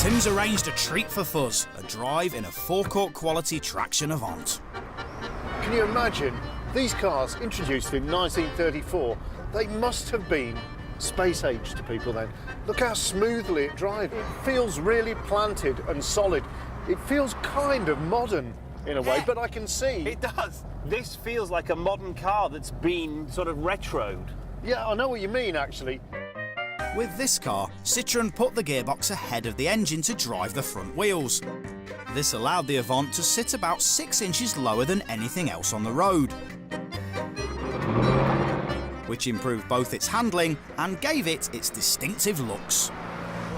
Tim's arranged a treat for Fuzz, a drive in a forecourt quality traction Avant. Can you imagine? These cars, introduced in 1934, they must have been space age to people then. Look how smoothly it drives. It feels really planted and solid. It feels kind of modern in a way, but I can see... It does. This feels like a modern car that's been sort of retroed. Yeah, I know what you mean, actually. With this car, Citroen put the gearbox ahead of the engine to drive the front wheels. This allowed the Avant to sit about 6 inches lower than anything else on the road, which improved both its handling and gave it its distinctive looks.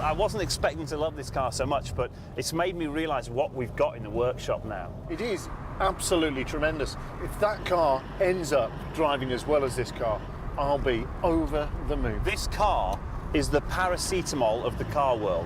I wasn't expecting to love this car so much, but it's made me realise what we've got in the workshop now. It is absolutely tremendous. If that car ends up driving as well as this car, I'll be over the moon. This car is the paracetamol of the car world,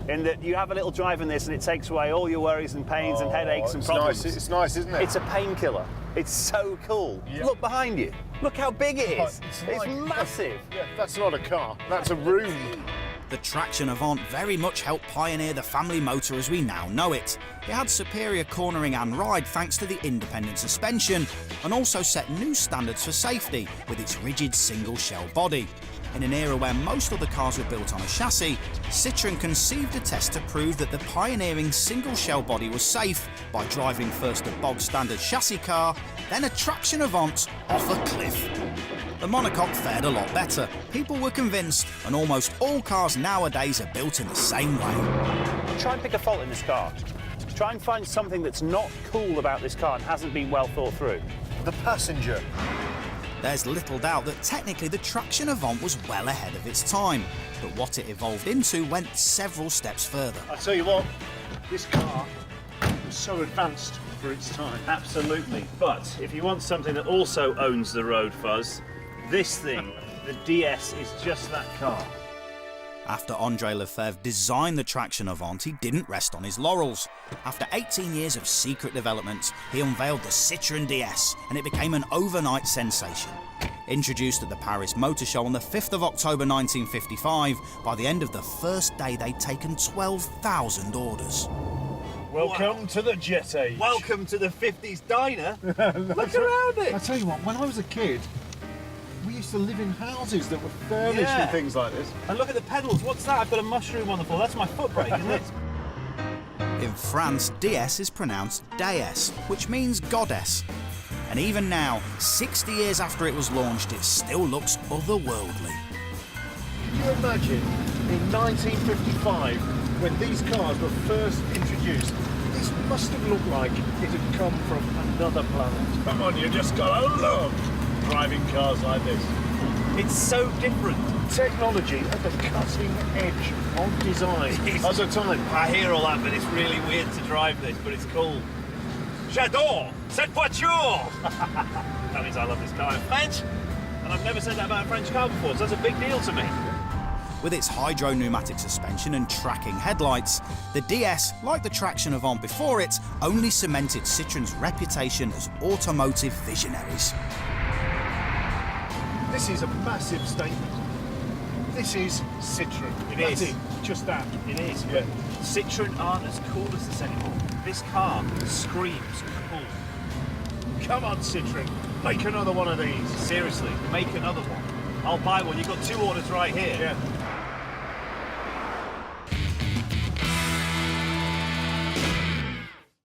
in that you have a little drive in this and it takes away all your worries and pains and headaches and problems. Nice. It's nice, isn't it? It's a painkiller. It's so cool. Yeah. Look behind you. Look how big it is. It's like, massive. Yeah, that's not a car. That's a room. The traction Avant very much helped pioneer the family motor as we now know it. It had superior cornering and ride thanks to the independent suspension, and also set new standards for safety with its rigid single shell body. In an era where most other cars were built on a chassis, Citroen conceived a test to prove that the pioneering single shell body was safe by driving first a bog standard chassis car, then a traction Avant off a cliff. The monocoque fared a lot better. People were convinced, and almost all cars nowadays are built in the same way. Try and pick a fault in this car. Try and find something that's not cool about this car and hasn't been well thought through. The passenger. There's little doubt that technically the traction Avant was well ahead of its time, but what it evolved into went several steps further. I tell you what, this car was so advanced for its time. Absolutely. But if you want something that also owns the road, Fuzz, this thing, the DS, is just that car. After Andre Lefebvre designed the traction Avant, he didn't rest on his laurels. After 18 years of secret development, he unveiled the Citroen DS, and it became an overnight sensation. Introduced at the Paris Motor Show on the 5th of October 1955, by the end of the first day they'd taken 12,000 orders. Welcome to the jet age. Welcome to the 50s diner. Look around it. I tell you what, when I was a kid, we used to live in houses that were furnished with things like this. And look at the pedals. What's that? I've got a mushroom on the floor. That's my foot brake, isn't it? In France, DS is pronounced déesse, which means goddess. And even now, 60 years after it was launched, it still looks otherworldly. Can you imagine in 1955, when these cars were first introduced, this must have looked like it had come from another planet. Come on, you just gotta love driving cars like this. It's so different. Technology at the cutting edge of design at the time. I hear all that, but it's really weird to drive this, but it's cool. J'adore cette voiture! That means I love this car in French, and I've never said that about a French car before, so that's a big deal to me. With its hydro pneumatic suspension and tracking headlights, the DS, like the traction Avant before it, only cemented Citroen's reputation as automotive visionaries. This is a massive statement. This is Citroen. It is. Just that. It is. Yeah. Citroen aren't as cool as this anymore. This car screams cool. Come on, Citroen. Make another one of these. Seriously, make another one. I'll buy one. You've got 2 orders right here. Yeah.